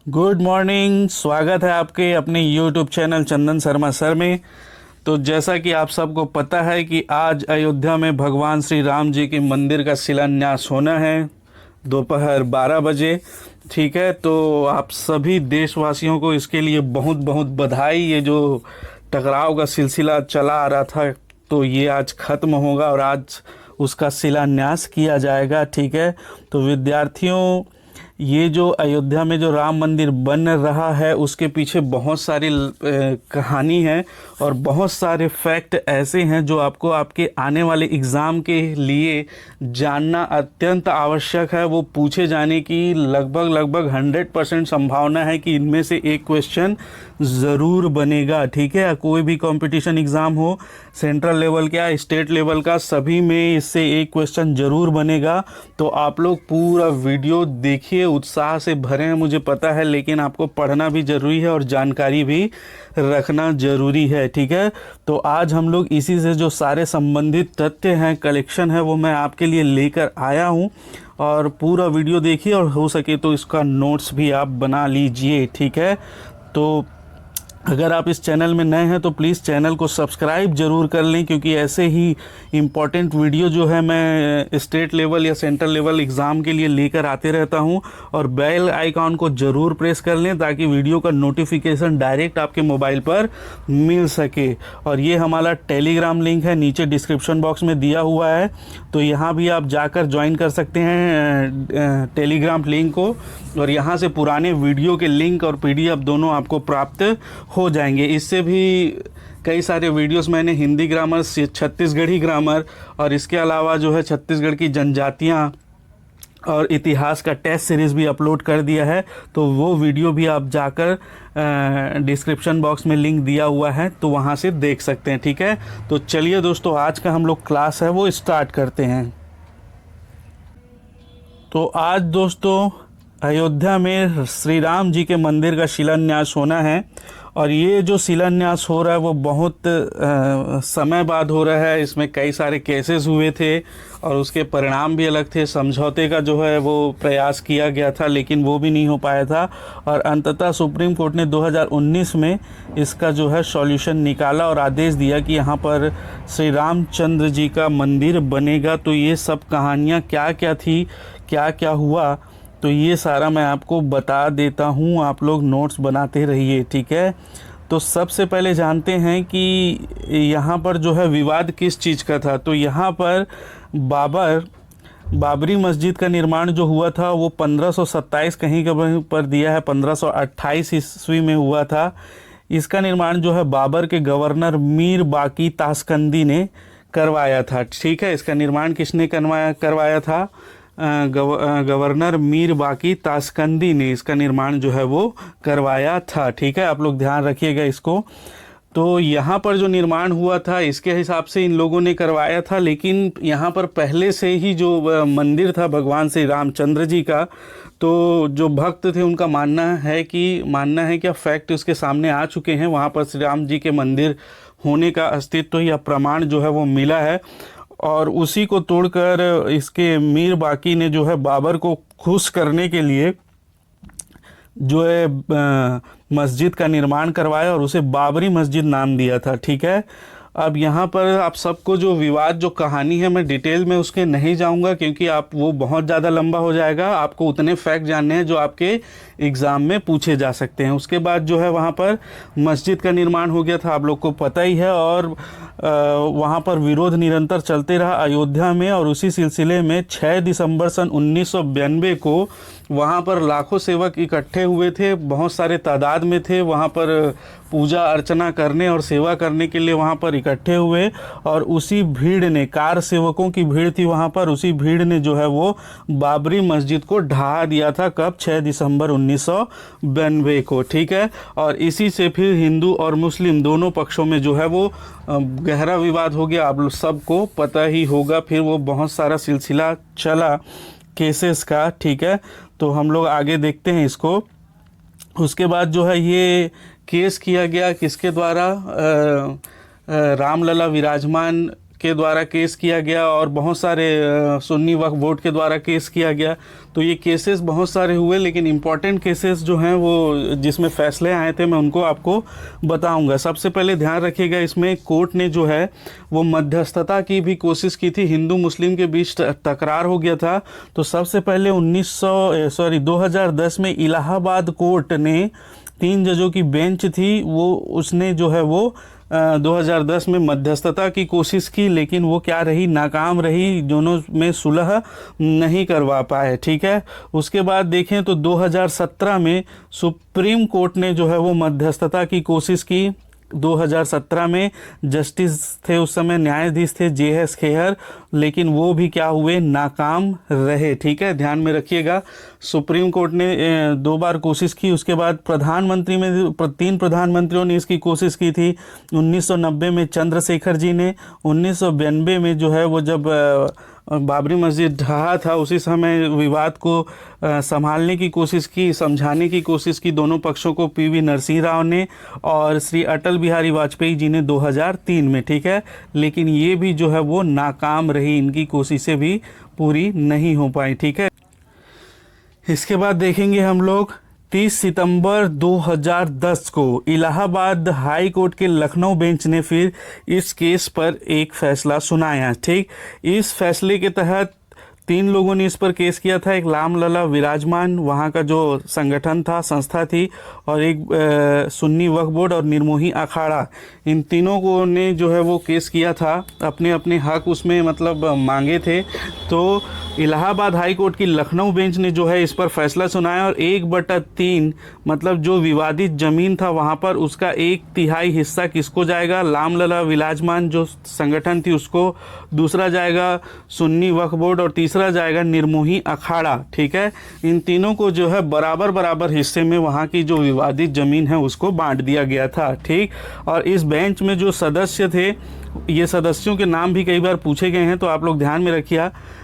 Good morning. स्वागत है आपके अपने यूट्यूब चैनल चंदन शर्मा सर में। तो जैसा कि आप सबको पता है कि आज अयोध्या में भगवान श्री राम जी के मंदिर का शिलान्यास होना है दोपहर 12 बजे। ठीक है, तो आप सभी देशवासियों को इसके लिए बहुत बहुत बधाई। ये जो टकराव का सिलसिला चला आ रहा था तो ये आज ख़त्म होगा और आज उसका शिलान्यास किया जाएगा। ठीक है, तो विद्यार्थियों, ये जो अयोध्या में जो राम मंदिर बन रहा है उसके पीछे बहुत सारी कहानी है और बहुत सारे फैक्ट ऐसे हैं जो आपको आपके आने वाले एग्ज़ाम के लिए जानना अत्यंत आवश्यक है। वो पूछे जाने की लगभग 100% संभावना है कि इनमें से एक क्वेश्चन ज़रूर बनेगा। ठीक है, कोई भी कंपटीशन एग्ज़ाम हो, सेंट्रल लेवल का, स्टेट लेवल का, सभी में इससे एक क्वेश्चन ज़रूर बनेगा। तो आप लोग पूरा वीडियो देखिए, उत्साह से भरे हैं मुझे पता है, लेकिन आपको पढ़ना भी ज़रूरी है और जानकारी भी रखना ज़रूरी है। ठीक है, तो आज हम लोग इसी से जो सारे संबंधित तथ्य हैं, कलेक्शन है, वो मैं आपके लिए लेकर आया हूँ। और पूरा वीडियो देखिए और हो सके तो इसका नोट्स भी आप बना लीजिए। ठीक है, तो अगर आप इस चैनल में नए हैं तो प्लीज़ चैनल को सब्सक्राइब ज़रूर कर लें, क्योंकि ऐसे ही इम्पॉर्टेंट वीडियो जो है मैं स्टेट लेवल या सेंट्रल लेवल एग्ज़ाम के लिए लेकर आते रहता हूं। और बेल आइकॉन को ज़रूर प्रेस कर लें ताकि वीडियो का नोटिफिकेशन डायरेक्ट आपके मोबाइल पर मिल सके। और ये हमारा टेलीग्राम लिंक है, नीचे डिस्क्रिप्शन बॉक्स में दिया हुआ है, तो यहाँ भी आप जाकर ज्वाइन कर सकते हैं टेलीग्राम लिंक को। और यहाँ से पुराने वीडियो के लिंक और PDF दोनों आपको प्राप्त हो जाएंगे। इससे भी कई सारे वीडियोस मैंने हिंदी ग्रामर, छत्तीसगढ़ी ग्रामर और इसके अलावा जो है छत्तीसगढ़ की जनजातियाँ और इतिहास का टेस्ट सीरीज़ भी अपलोड कर दिया है। तो वो वीडियो भी आप जाकर डिस्क्रिप्शन बॉक्स में लिंक दिया हुआ है, तो वहाँ से देख सकते हैं। ठीक है, तो चलिए दोस्तों, आज का हम लोग क्लास है वो स्टार्ट करते हैं। तो आज दोस्तों अयोध्या में श्री राम जी के मंदिर का शिलान्यास होना है। और ये जो शिलान्यास हो रहा है वो बहुत समय बाद हो रहा है। इसमें कई सारे केसेस हुए थे और उसके परिणाम भी अलग थे। समझौते का जो है वो प्रयास किया गया था, लेकिन वो भी नहीं हो पाया था। और अंततः सुप्रीम कोर्ट ने 2019 में इसका जो है सॉल्यूशन निकाला और आदेश दिया कि यहाँ पर श्री रामचंद्र जी का मंदिर बनेगा। तो ये सब कहानियाँ क्या क्या थी, क्या क्या हुआ, तो ये सारा मैं आपको बता देता हूँ। आप लोग नोट्स बनाते रहिए। ठीक है, तो सबसे पहले जानते हैं कि यहाँ पर जो है विवाद किस चीज़ का था। तो यहाँ पर बाबरी मस्जिद का निर्माण जो हुआ था वो 1527 कहीं पर दिया है, 1528 ईस्वी में हुआ था। इसका निर्माण जो है बाबर के गवर्नर मीर बाकी ताशकंदी ने करवाया था। ठीक है, इसका निर्माण किसने करवाया था? गवर्नर मीर बाकी ताशकंदी ने इसका निर्माण जो है वो करवाया था। ठीक है, आप लोग ध्यान रखिएगा इसको। तो यहाँ पर जो निर्माण हुआ था इसके हिसाब से इन लोगों ने करवाया था, लेकिन यहाँ पर पहले से ही जो मंदिर था भगवान श्री रामचंद्र जी का, तो जो भक्त थे उनका मानना है क्या फैक्ट उसके सामने आ चुके हैं। वहाँ पर श्री राम जी के मंदिर होने का अस्तित्व या प्रमाण जो है वो मिला है। और उसी को तोड़कर इसके मीर बाकी ने जो है बाबर को खुश करने के लिए जो है मस्जिद का निर्माण करवाया और उसे बाबरी मस्जिद नाम दिया था। ठीक है, अब यहाँ पर आप सबको जो विवाद, जो कहानी है, मैं डिटेल में उसके नहीं जाऊँगा क्योंकि आप वो बहुत ज़्यादा लंबा हो जाएगा। आपको उतने फैक्ट जानने हैं जो आपके एग्ज़ाम में पूछे जा सकते हैं। उसके बाद जो है वहाँ पर मस्जिद का निर्माण हो गया था, आप लोग को पता ही है। और वहाँ पर विरोध निरंतर चलते रहा अयोध्या में। और उसी सिलसिले में 6 दिसंबर सन 1992 को वहाँ पर लाखों सेवक इकट्ठे हुए थे, बहुत सारे तादाद में थे। वहाँ पर पूजा अर्चना करने और सेवा करने के लिए वहाँ पर इकट्ठे हुए। और उसी भीड़ ने, कार सेवकों की भीड़ थी वहाँ पर, उसी भीड़ ने जो है वो बाबरी मस्जिद को ढहा दिया था। कब? 6 दिसंबर 1992 को। ठीक है, और इसी से फिर हिंदू और मुस्लिम दोनों पक्षों में जो है वो गहरा विवाद हो गया। आप सबको पता ही होगा, फिर वो बहुत सारा सिलसिला चला केसेस का। ठीक है, तो हम लोग आगे देखते हैं इसको। उसके बाद जो है ये केस किया गया किसके द्वारा? रामलला विराजमान के द्वारा केस किया गया और बहुत सारे सुन्नी वक्फ बोर्ड के द्वारा केस किया गया। तो ये केसेस बहुत सारे हुए, लेकिन इम्पॉर्टेंट केसेस जो हैं वो जिसमें फैसले आए थे मैं उनको आपको बताऊंगा। सबसे पहले ध्यान रखिएगा, इसमें कोर्ट ने जो है वो मध्यस्थता की भी कोशिश की थी। हिंदू मुस्लिम के बीच तकरार हो गया था। तो सबसे पहले 2010 में इलाहाबाद कोर्ट ने 3 जजों की बेंच थी, वो उसने जो है वो 2010 में मध्यस्थता की कोशिश की, लेकिन वो क्या रही, नाकाम रही। दोनों में सुलह नहीं करवा पाए, ठीक है। उसके बाद देखें तो 2017 में सुप्रीम कोर्ट ने जो है वो मध्यस्थता की कोशिश की। 2017 में जस्टिस थे उस समय, न्यायाधीश थे JS खेहर, लेकिन वो भी क्या हुए, नाकाम रहे, ठीक है, ध्यान में रखिएगा। सुप्रीम कोर्ट ने 2 बार कोशिश की। उसके बाद प्रधानमंत्री में 3 प्रधानमंत्रियों ने इसकी कोशिश की थी। 1990 में चंद्रशेखर जी ने, 1992 में जो है वो जब बाबरी मस्जिद ढहा था उसी समय विवाद को संभालने की कोशिश की, समझाने की कोशिश की दोनों पक्षों को PV नरसिंह राव ने और श्री अटल बिहारी वाजपेयी जी ने 2003 में, ठीक है। लेकिन ये भी जो है वो नाकाम रही, इनकी कोशिशें भी पूरी नहीं हो पाई, ठीक है। इसके बाद देखेंगे हम लोग 30 सितंबर 2010 को इलाहाबाद हाई कोर्ट के लखनऊ बेंच ने फिर इस केस पर एक फैसला सुनाया, ठीक। इस फैसले के तहत 3 लोगों ने इस पर केस किया था। एक रामलला विराजमान, वहाँ का जो संगठन था, संस्था थी, और एक सुन्नी वक्फ बोर्ड और निर्मोही अखाड़ा, इन तीनों को ने जो है वो केस किया था, अपने अपने हक उसमें मतलब मांगे थे। तो इलाहाबाद हाई कोर्ट की लखनऊ बेंच ने जो है इस पर फैसला सुनाया और 1/3 मतलब जो विवादित ज़मीन था वहाँ पर उसका 1/3 हिस्सा किसको जाएगा, रामलला विराजमान जो संगठन थी उसको, दूसरा जाएगा सुन्नी वक्फ बोर्ड और तीसरा जाएगा निर्मोही अखाड़ा, ठीक है। इन तीनों को जो है बराबर बराबर हिस्से में वहाँ की जो विवादित ज़मीन है उसको बांट दिया गया था, ठीक। और इस बेंच में जो सदस्य थे, ये सदस्यों के नाम भी कई बार पूछे गए हैं, तो आप लोग ध्यान में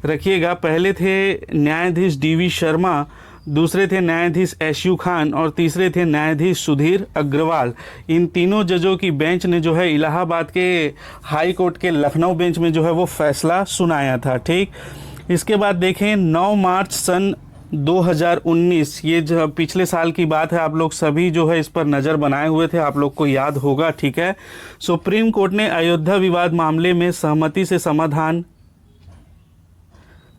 रखिएगा। पहले थे न्यायाधीश DV शर्मा, दूसरे थे न्यायाधीश SU खान और तीसरे थे न्यायाधीश सुधीर अग्रवाल। इन तीनों जजों की बेंच ने जो है इलाहाबाद के हाई कोर्ट के लखनऊ बेंच में जो है वो फैसला सुनाया था, ठीक। इसके बाद देखें 9 मार्च सन 2019, ये जो पिछले साल की बात है, आप लोग सभी जो है इस पर नज़र बनाए हुए थे, आप लोग को याद होगा, ठीक है। सुप्रीम कोर्ट ने अयोध्या विवाद मामले में सहमति से समाधान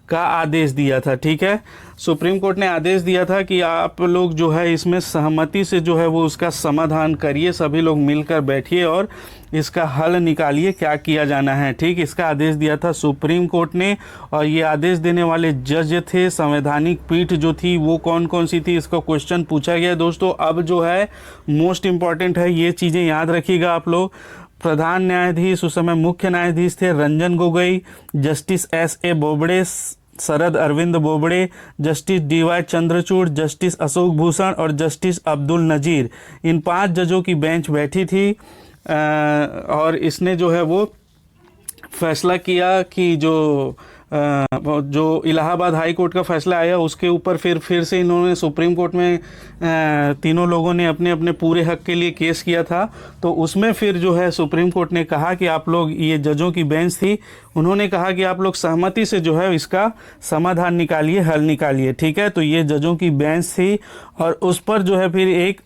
का आदेश दिया था, ठीक है। सुप्रीम कोर्ट ने आदेश दिया था कि आप लोग जो है इसमें सहमति से जो है वो उसका समाधान करिए, सभी लोग मिलकर बैठिए और इसका हल निकालिए, क्या किया जाना है, ठीक। इसका आदेश दिया था सुप्रीम कोर्ट ने, और ये आदेश देने वाले जज थे, संवैधानिक पीठ जो थी वो कौन कौन सी थी, इसका क्वेश्चन पूछा गया दोस्तों। अब जो है मोस्ट इम्पॉर्टेंट है, ये चीज़ें याद रखिएगा आप लोग। प्रधान न्यायाधीश उस समय मुख्य न्यायाधीश थे Ranjan Gogoi, justice SA Bobde, Sharad Arvind Bobde, justice DY Chandrachud, justice Ashok Bhushan और जस्टिस अब्दुल नजीर। इन 5 जजों की बेंच बैठी थी और इसने जो है वो फैसला किया कि जो इलाहाबाद हाई कोर्ट का फैसला आया उसके ऊपर फिर से इन्होंने सुप्रीम कोर्ट में तीनों लोगों ने अपने अपने पूरे हक के लिए केस किया था। तो उसमें फिर जो है सुप्रीम कोर्ट ने कहा कि आप लोग, ये जजों की बेंच थी, उन्होंने कहा कि आप लोग सहमति से जो है इसका समाधान निकालिए, हल निकालिए, ठीक है। तो ये जजों की बेंच थी और उस पर जो है फिर एक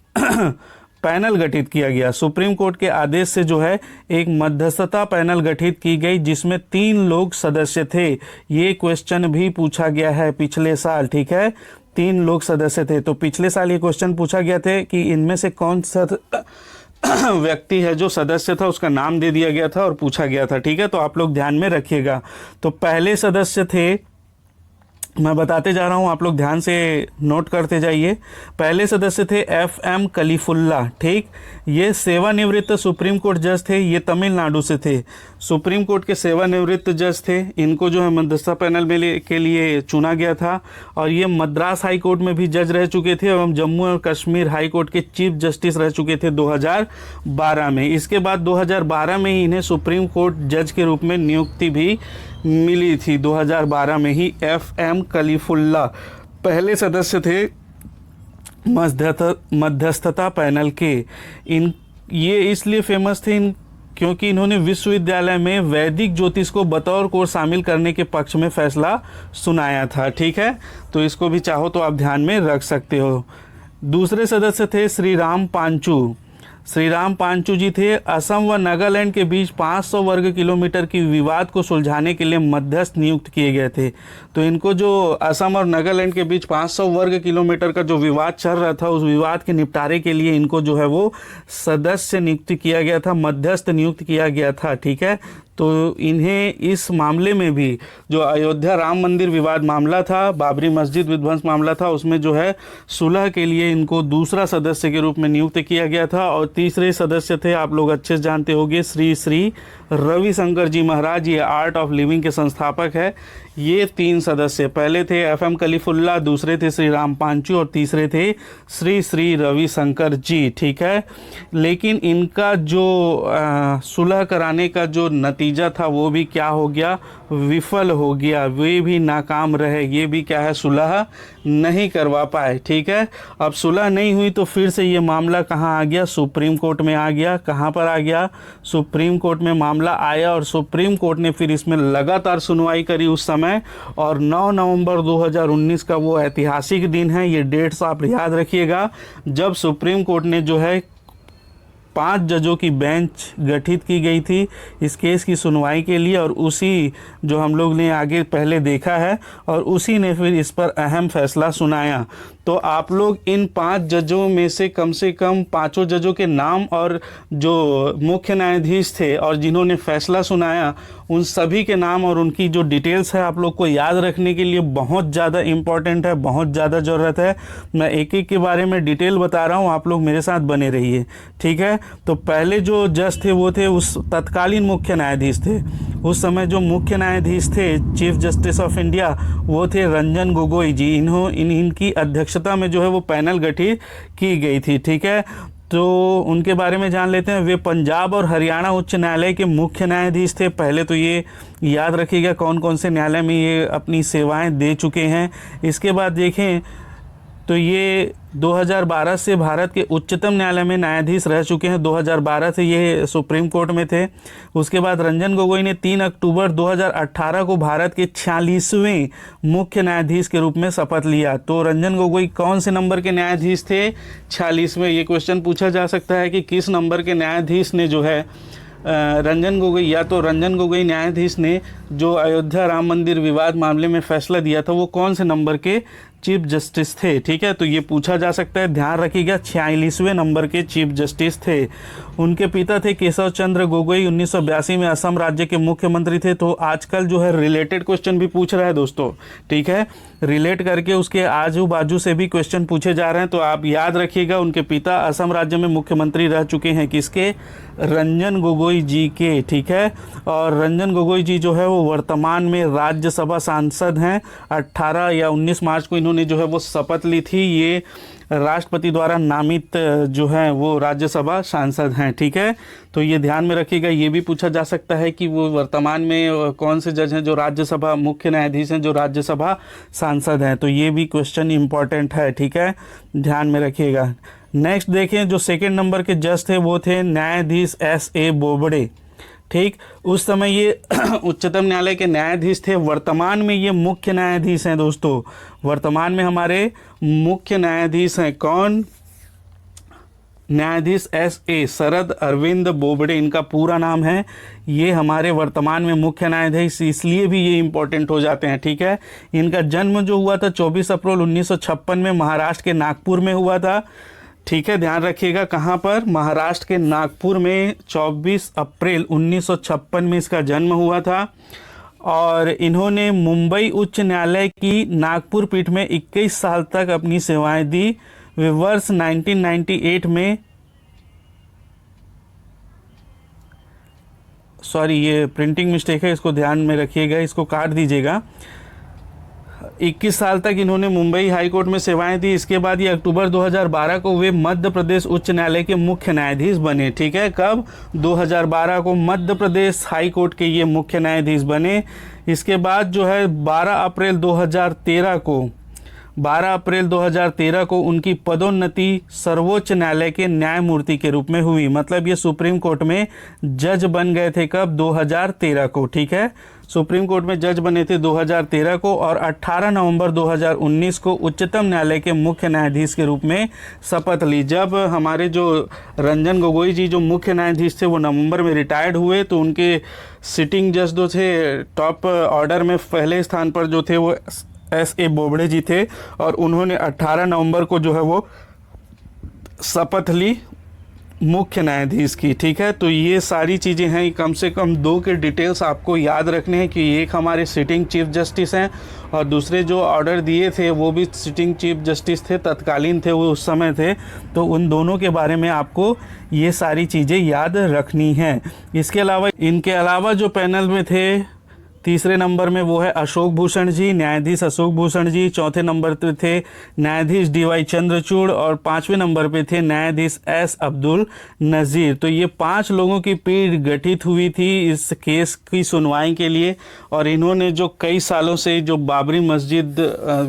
पैनल गठित किया गया। सुप्रीम कोर्ट के आदेश से जो है एक मध्यस्थता पैनल गठित की गई जिसमें 3 लोग सदस्य थे। ये क्वेश्चन भी पूछा गया है पिछले साल, ठीक है। 3 लोग सदस्य थे, तो पिछले साल ये क्वेश्चन पूछा गया था कि इनमें से कौन सा व्यक्ति है जो सदस्य था, उसका नाम दे दिया गया था और पूछा गया था, ठीक है। तो आप लोग ध्यान में रखिएगा। तो पहले सदस्य थे, मैं बताते जा रहा हूँ, आप लोग ध्यान से नोट करते जाइए। पहले सदस्य थे FM कलीफुल्ला, ठीक। ये सेवानिवृत्त सुप्रीम कोर्ट जज थे, ये तमिलनाडु से थे, सुप्रीम कोर्ट के सेवानिवृत्त जज थे। इनको जो है मध्यस्थता पैनल में के लिए चुना गया था और ये मद्रास हाई कोर्ट में भी जज रह चुके थे एवं जम्मू और कश्मीर हाई कोर्ट के चीफ जस्टिस रह चुके थे 2012 में। इसके बाद 2012 में ही इन्हें सुप्रीम कोर्ट जज के रूप में नियुक्ति भी मिली थी, 2012 में ही। FM कलीफुल्ला पहले सदस्य थे मध्यस्थता पैनल के। ये इसलिए फेमस थे, क्योंकि इन्होंने विश्वविद्यालय में वैदिक ज्योतिष को बतौर कोर्स शामिल करने के पक्ष में फैसला सुनाया था। ठीक है, तो इसको भी चाहो तो आप ध्यान में रख सकते हो। दूसरे सदस्य थे श्री राम पांचू। श्री राम पांचू जी थे असम व नागालैंड के बीच 500 वर्ग किलोमीटर की विवाद को सुलझाने के लिए मध्यस्थ नियुक्त किए गए थे। तो इनको जो असम और नागालैंड के बीच 500 वर्ग किलोमीटर का जो विवाद चल रहा था, उस विवाद के निपटारे के लिए इनको जो है वो सदस्य नियुक्त किया गया था, मध्यस्थ नियुक्त किया गया था। ठीक है, तो इन्हें इस मामले में भी जो अयोध्या राम मंदिर विवाद मामला था, बाबरी मस्जिद विध्वंस मामला था, उसमें जो है सुलह के लिए इनको दूसरा सदस्य के रूप में नियुक्त किया गया था। और तीसरे सदस्य थे, आप लोग अच्छे से जानते होंगे, श्री श्री रविशंकर जी महाराज। ये आर्ट ऑफ लिविंग के संस्थापक है। ये 3 सदस्य, पहले थे FM कलीफुल्ला, दूसरे थे श्री राम पांचू और तीसरे थे श्री श्री रविशंकर जी। ठीक है, लेकिन इनका जो सुलह कराने का जो नतीजा था वो भी क्या हो गया, विफल हो गया। वे भी नाकाम रहे, ये भी क्या है, सुलह नहीं करवा पाए। ठीक है, अब सुलह नहीं हुई तो फिर से ये मामला कहाँ आ गया, सुप्रीम कोर्ट में आ गया। कहाँ पर आ गया, सुप्रीम कोर्ट में मामला आया और सुप्रीम कोर्ट ने फिर इसमें लगातार सुनवाई करी उस समय। और 9 नवंबर 2019 का वो ऐतिहासिक दिन है, ये डेट्स आप याद रखिएगा, जब सुप्रीम कोर्ट ने जो है 5 जजों की बेंच गठित की गई थी इस केस की सुनवाई के लिए। और उसी जो हम लोग ने आगे पहले देखा है, और उसी ने फिर इस पर अहम फैसला सुनाया। तो आप लोग इन 5 जजों में से कम 5 जजों के नाम और जो मुख्य न्यायाधीश थे और जिन्होंने फैसला सुनाया, उन सभी के नाम और उनकी जो डिटेल्स है आप लोग को याद रखने के लिए बहुत ज़्यादा इम्पॉर्टेंट है, बहुत ज़्यादा ज़रूरत है। मैं एक एक के बारे में डिटेल बता रहा हूँ, आप लोग मेरे साथ बने रहिए। ठीक है, तो पहले जो जज थे वो थे उस तत्कालीन मुख्य न्यायाधीश थे। उस समय जो मुख्य न्यायाधीश थे, चीफ जस्टिस ऑफ इंडिया, वो थे रंजन गोगोई जी। इनकी अध्यक्षता में जो है वो पैनल गठित की गई थी। ठीक है, तो उनके बारे में जान लेते हैं। वे पंजाब और हरियाणा उच्च न्यायालय के मुख्य न्यायाधीश थे। पहले तो ये याद रखिएगा कौन कौन से न्यायालय में ये अपनी सेवाएं दे चुके हैं। इसके बाद देखें तो ये 2012 से भारत के उच्चतम न्यायालय में न्यायाधीश रह चुके हैं। 2012 से ये सुप्रीम कोर्ट में थे। उसके बाद रंजन गोगोई ने 3 अक्टूबर 2018 को भारत के 46वें मुख्य न्यायाधीश के रूप में शपथ लिया। तो रंजन गोगोई कौन से नंबर के न्यायाधीश थे, 46वें। ये क्वेश्चन पूछा जा सकता है कि किस नंबर के न्यायाधीश ने जो है रंजन गोगोई, या तो रंजन गोगोई न्यायाधीश ने जो अयोध्या राम मंदिर विवाद मामले में फैसला दिया था वो कौन से नंबर के चीफ जस्टिस थे। ठीक है, तो ये पूछा जा सकता है, ध्यान रखिएगा 46वें नंबर के चीफ जस्टिस थे। उनके पिता थे केशव चंद्र गोगोई, 1982 में असम राज्य के मुख्यमंत्री थे। तो आजकल जो है रिलेटेड क्वेश्चन भी पूछ रहा है दोस्तों। ठीक है, रिलेट करके उसके आजू बाजू से भी क्वेश्चन पूछे जा रहे हैं, तो आप याद रखिएगा उनके पिता असम राज्य में मुख्यमंत्री रह चुके हैं, किसके, रंजन गोगोई जी के। ठीक है, और रंजन गोगोई जी जो है वो वर्तमान में राज्यसभा सांसद हैं। 18 या 19 मार्च को इन्होंने जो है वो शपथ ली थी। ये राष्ट्रपति द्वारा नामित जो है वो राज्यसभा सांसद हैं। ठीक है, तो ये ध्यान में रखिएगा। ये भी पूछा जा सकता है कि वो वर्तमान में कौन से जज हैं जो राज्यसभा मुख्य न्यायाधीश हैं जो राज्यसभा सांसद हैं। तो ये भी क्वेश्चन इंपॉर्टेंट है। ठीक है, ध्यान में रखिएगा। नेक्स्ट देखें, जो सेकंड नंबर के जज थे वो थे न्यायाधीश S.A. बोबडे। ठीक, उस समय ये उच्चतम न्यायालय के न्यायाधीश थे। वर्तमान में ये मुख्य न्यायाधीश हैं दोस्तों। वर्तमान में हमारे मुख्य न्यायाधीश हैं कौन, न्यायाधीश S.A. शरद अरविंद बोबडे इनका पूरा नाम है। ये हमारे वर्तमान में मुख्य न्यायाधीश, इसलिए भी ये इंपॉर्टेंट हो जाते हैं। ठीक है, इनका जन्म जो हुआ था 24 अप्रैल 1956 में महाराष्ट्र के नागपुर में हुआ था। ठीक है, ध्यान रखिएगा कहाँ पर, महाराष्ट्र के नागपुर में 24 अप्रैल 1956 में इसका जन्म हुआ था। और इन्होंने मुंबई उच्च न्यायालय की नागपुर पीठ में 21 साल तक अपनी सेवाएं दी। वे वर्ष 1998 में, सॉरी ये प्रिंटिंग मिस्टेक है, इसको ध्यान में रखिएगा, इसको काट दीजिएगा। 21 साल तक इन्होंने मुंबई हाई कोर्ट में सेवाएं दी। इसके बाद ये अक्टूबर 2012 को वे मध्य प्रदेश उच्च न्यायालय के मुख्य न्यायाधीश बने। ठीक है, कब, 2012 को मध्य प्रदेश हाई कोर्ट के ये मुख्य न्यायाधीश बने। इसके बाद जो है 12 अप्रैल 2013 को 12 अप्रैल 2013 को उनकी पदोन्नति सर्वोच्च न्यायालय के न्यायमूर्ति के रूप में हुई। मतलब ये सुप्रीम कोर्ट में जज बन गए थे कब? 2013 को। ठीक है, सुप्रीम कोर्ट में जज बने थे 2013 को और 18 नवंबर 2019 को उच्चतम न्यायालय के मुख्य न्यायाधीश के रूप में शपथ ली। जब हमारे जो रंजन गोगोई जी जो मुख्य न्यायाधीश थे वो नवंबर में रिटायर्ड हुए, तो उनके सिटिंग जज जो थे टॉप ऑर्डर में पहले स्थान पर जो थे वो S.A. बोबड़े जी थे और उन्होंने 18 नवंबर को जो है वो शपथ ली मुख्य न्यायाधीश की। ठीक है, तो ये सारी चीज़ें हैं, कम से कम 2 के डिटेल्स आपको याद रखने हैं कि एक हमारे सिटिंग चीफ जस्टिस हैं और दूसरे जो ऑर्डर दिए थे वो भी सिटिंग चीफ जस्टिस थे, तत्कालीन थे, वो उस समय थे। तो उन दोनों के बारे में आपको ये सारी चीज़ें याद रखनी हैं। इसके अलावा इनके अलावा जो पैनल में थे, तीसरे नंबर में वो है अशोक भूषण जी, न्यायाधीश अशोक भूषण जी। चौथे नंबर पे थे न्यायाधीश D.Y. चंद्रचूड़ और 5वें नंबर पे थे न्यायाधीश S. अब्दुल नज़ीर। तो ये 5 लोगों की पीठ गठित हुई थी इस केस की सुनवाई के लिए और इन्होंने जो कई सालों से जो बाबरी मस्जिद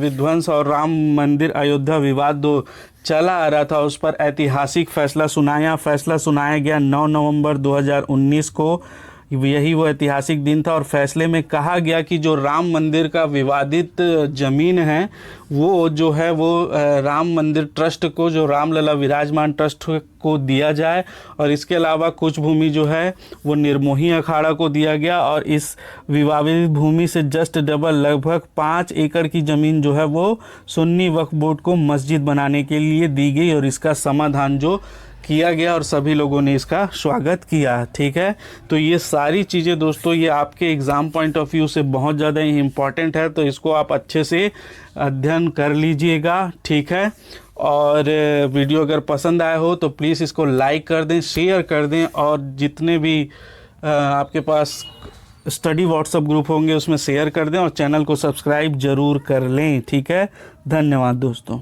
विध्वंस और राम मंदिर अयोध्या विवाद जो चला आ रहा था उस पर ऐतिहासिक फैसला सुनाया गया 9 नवंबर 2019 को। यही वो ऐतिहासिक दिन था और फैसले में कहा गया कि जो राम मंदिर का विवादित ज़मीन है वो जो है वो राम मंदिर ट्रस्ट को, जो रामलला विराजमान ट्रस्ट को दिया जाए और इसके अलावा कुछ भूमि जो है वो निर्मोही अखाड़ा को दिया गया और इस विवादित भूमि से जस्ट डबल लगभग 5 एकड़ की ज़मीन जो है वो सुन्नी वक्फ बोर्ड को मस्जिद बनाने के लिए दी गई और इसका समाधान जो किया गया और सभी लोगों ने इसका स्वागत किया। ठीक है, तो ये सारी चीज़ें दोस्तों ये आपके एग्ज़ाम पॉइंट ऑफ व्यू से बहुत ज़्यादा इम्पॉर्टेंट है, तो इसको आप अच्छे से अध्ययन कर लीजिएगा। ठीक है, और वीडियो अगर पसंद आया हो तो प्लीज़ इसको लाइक कर दें, शेयर कर दें और जितने भी आपके पास स्टडी व्हाट्सएप ग्रुप होंगे उसमें शेयर कर दें और चैनल को सब्सक्राइब ज़रूर कर लें। ठीक है, धन्यवाद दोस्तों।